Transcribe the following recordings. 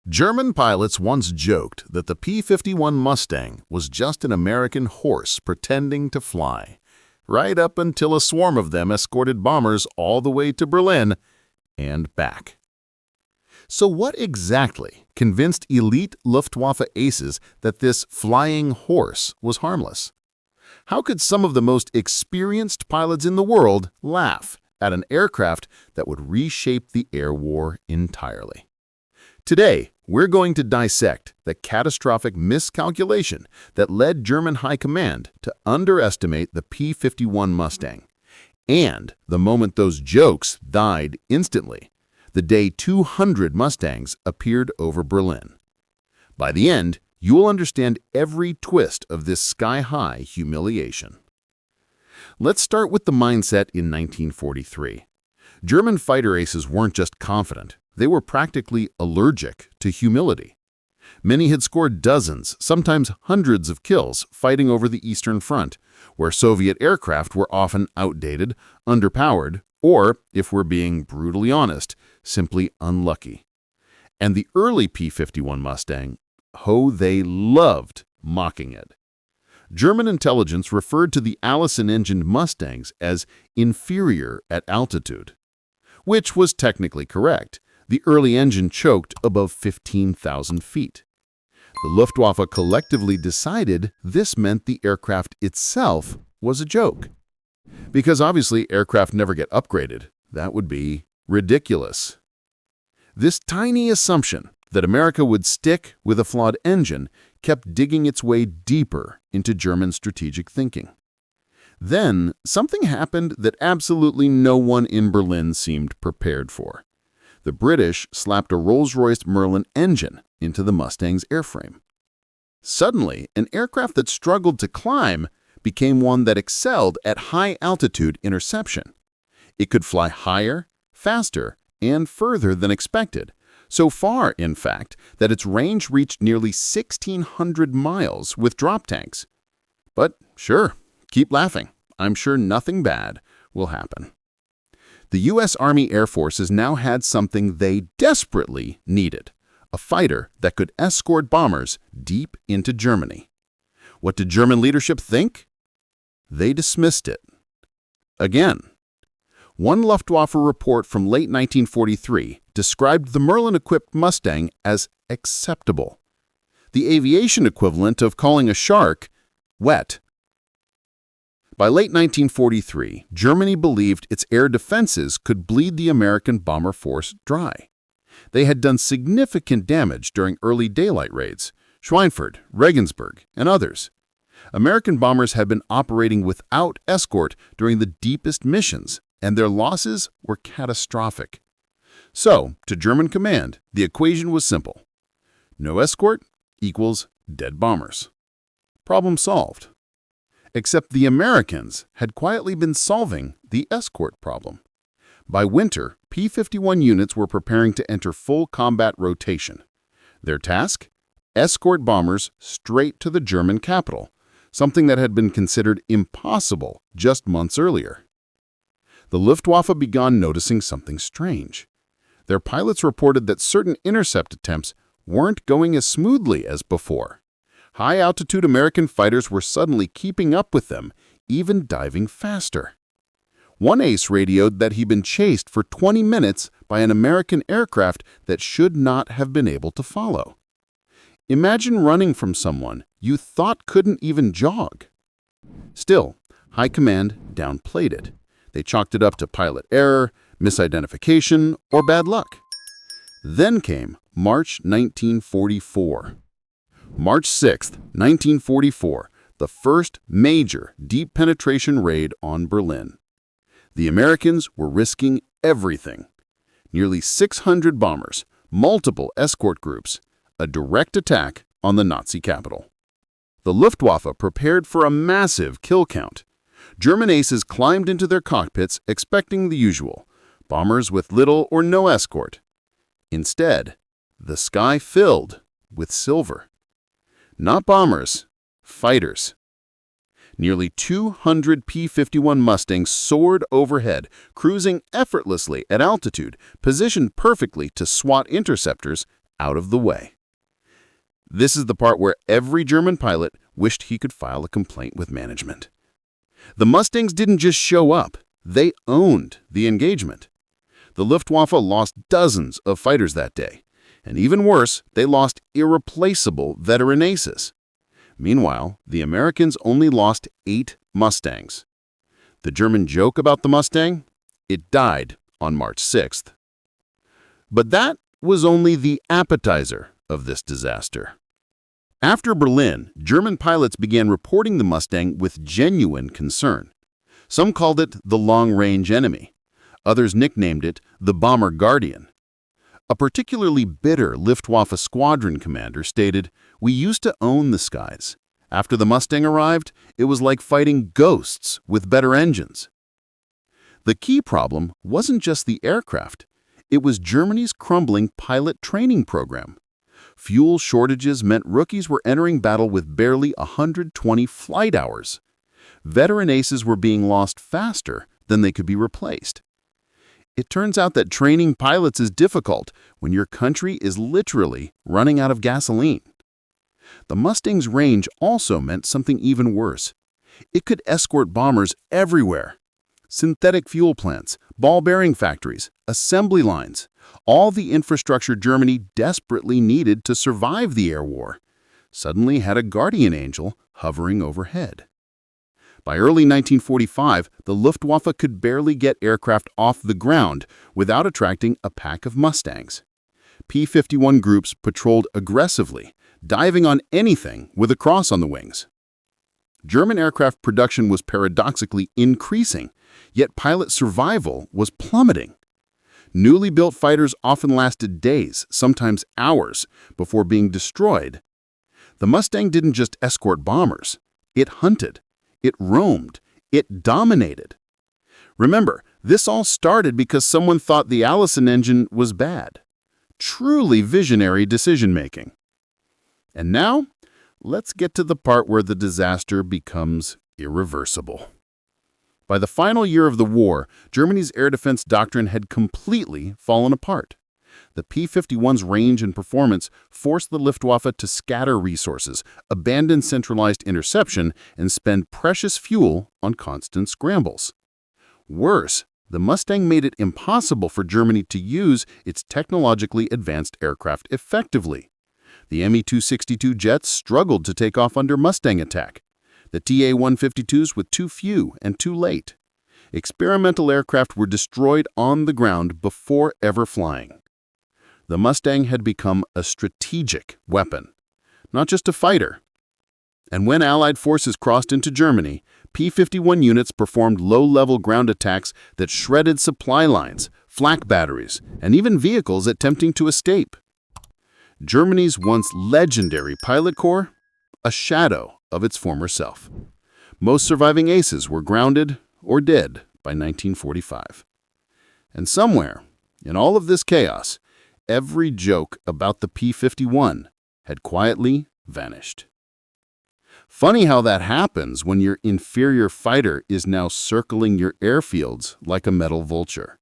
German pilots once joked that the P-51 Mustang was just an American horse pretending to fly, right up until a swarm of them escorted bombers all the way to Berlin and back. So what exactly convinced elite Luftwaffe aces that this flying horse was harmless? How could some of the most experienced pilots in the world laugh at an aircraft that would reshape the air war entirely? Today, we're going to dissect the catastrophic miscalculation that led German High Command to underestimate the P-51 Mustang, and the moment those jokes died instantly, the day 200 Mustangs appeared over Berlin. By the end, you will understand every twist of this sky-high humiliation. Let's start with the mindset in 1943. German fighter aces weren't just confident. They were practically allergic to humility. Many had scored dozens, sometimes hundreds of kills fighting over the Eastern Front, where Soviet aircraft were often outdated, underpowered, or, if we're being brutally honest, simply unlucky. And the early P-51 Mustang, they loved mocking it. German intelligence referred to the Allison-engined Mustangs as inferior at altitude, which was technically correct. The early engine choked above 15,000 feet. The Luftwaffe collectively decided this meant the aircraft itself was a joke. Because obviously aircraft never get upgraded. That would be ridiculous. This tiny assumption that America would stick with a flawed engine kept digging its way deeper into German strategic thinking. Then, something happened that absolutely no one in Berlin seemed prepared for. The British slapped a Rolls-Royce Merlin engine into the Mustang's airframe. Suddenly, an aircraft that struggled to climb became one that excelled at high-altitude interception. It could fly higher, faster, and further than expected, so far, in fact, that its range reached nearly 1,600 miles with drop tanks. But sure, keep laughing. I'm sure nothing bad will happen. The U.S. Army Air Forces now had something they desperately needed, a fighter that could escort bombers deep into Germany. What did German leadership think? They dismissed it. Again. One Luftwaffe report from late 1943 described the Merlin-equipped Mustang as acceptable, the aviation equivalent of calling a shark wet. By late 1943, Germany believed its air defenses could bleed the American bomber force dry. They had done significant damage during early daylight raids, Schweinfurt, Regensburg, and others. American bombers had been operating without escort during the deepest missions, and their losses were catastrophic. So, to German command, the equation was simple. No escort equals dead bombers. Problem solved. Except the Americans had quietly been solving the escort problem. By winter, P-51 units were preparing to enter full combat rotation. Their task? Escort bombers straight to the German capital, something that had been considered impossible just months earlier. The Luftwaffe began noticing something strange. Their pilots reported that certain intercept attempts weren't going as smoothly as before. High-altitude American fighters were suddenly keeping up with them, even diving faster. One ace radioed that he'd been chased for 20 minutes by an American aircraft that should not have been able to follow. Imagine running from someone you thought couldn't even jog. Still, High Command downplayed it. They chalked it up to pilot error, misidentification, or bad luck. Then came March 1944. March 6, 1944, the first major deep penetration raid on Berlin. The Americans were risking everything. Nearly 600 bombers, multiple escort groups, a direct attack on the Nazi capital. The Luftwaffe prepared for a massive kill count. German aces climbed into their cockpits expecting the usual, bombers with little or no escort. Instead, the sky filled with silver. Not bombers, fighters. Nearly 200 P-51 Mustangs soared overhead, cruising effortlessly at altitude, positioned perfectly to swat interceptors out of the way. This is the part where every German pilot wished he could file a complaint with management. The Mustangs didn't just show up, they owned the engagement. The Luftwaffe lost dozens of fighters that day, and even worse, they lost irreplaceable veteran aces. Meanwhile, the Americans only lost 8 Mustangs. The German joke about the Mustang? It died on March 6th. But that was only the appetizer of this disaster. After Berlin, German pilots began reporting the Mustang with genuine concern. Some called it the long-range enemy. Others nicknamed it the bomber guardian. A particularly bitter Luftwaffe squadron commander stated, "We used to own the skies. After the Mustang arrived, it was like fighting ghosts with better engines." The key problem wasn't just the aircraft. It was Germany's crumbling pilot training program. Fuel shortages meant rookies were entering battle with barely 120 flight hours. Veteran aces were being lost faster than they could be replaced. It turns out that training pilots is difficult when your country is literally running out of gasoline. The Mustang's range also meant something even worse. It could escort bombers everywhere. Synthetic fuel plants, ball bearing factories, assembly lines, all the infrastructure Germany desperately needed to survive the air war, suddenly had a guardian angel hovering overhead. By early 1945, the Luftwaffe could barely get aircraft off the ground without attracting a pack of Mustangs. P-51 groups patrolled aggressively, diving on anything with a cross on the wings. German aircraft production was paradoxically increasing, yet pilot survival was plummeting. Newly built fighters often lasted days, sometimes hours, before being destroyed. The Mustang didn't just escort bombers. It hunted. It roamed. It dominated. Remember, this all started because someone thought the Allison engine was bad. Truly visionary decision-making. And now, let's get to the part where the disaster becomes irreversible. By the final year of the war, Germany's air defense doctrine had completely fallen apart. The P-51's range and performance forced the Luftwaffe to scatter resources, abandon centralized interception, and spend precious fuel on constant scrambles. Worse, the Mustang made it impossible for Germany to use its technologically advanced aircraft effectively. The Me-262 jets struggled to take off under Mustang attack. The TA-152s were too few and too late. Experimental aircraft were destroyed on the ground before ever flying. The Mustang had become a strategic weapon, not just a fighter. And when Allied forces crossed into Germany, P-51 units performed low-level ground attacks that shredded supply lines, flak batteries, and even vehicles attempting to escape. Germany's once legendary pilot corps, a shadow of its former self. Most surviving aces were grounded or dead by 1945. And somewhere, in all of this chaos, every joke about the P-51 had quietly vanished. Funny how that happens when your inferior fighter is now circling your airfields like a metal vulture.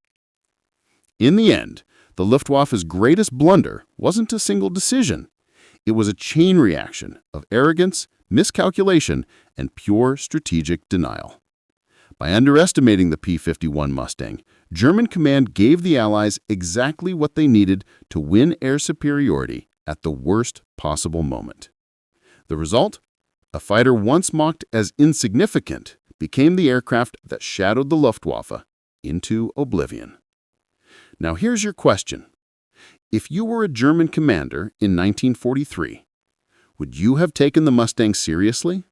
In the end, the Luftwaffe's greatest blunder wasn't a single decision. It was a chain reaction of arrogance, miscalculation, and pure strategic denial. By underestimating the P-51 Mustang, German command gave the Allies exactly what they needed to win air superiority at the worst possible moment. The result? A fighter once mocked as insignificant became the aircraft that shadowed the Luftwaffe into oblivion. Now here's your question. If you were a German commander in 1943, would you have taken the Mustang seriously?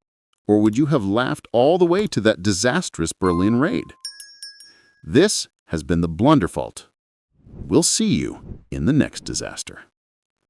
Or would you have laughed all the way to that disastrous Berlin raid? This has been the Blunderfault. We'll see you in the next disaster.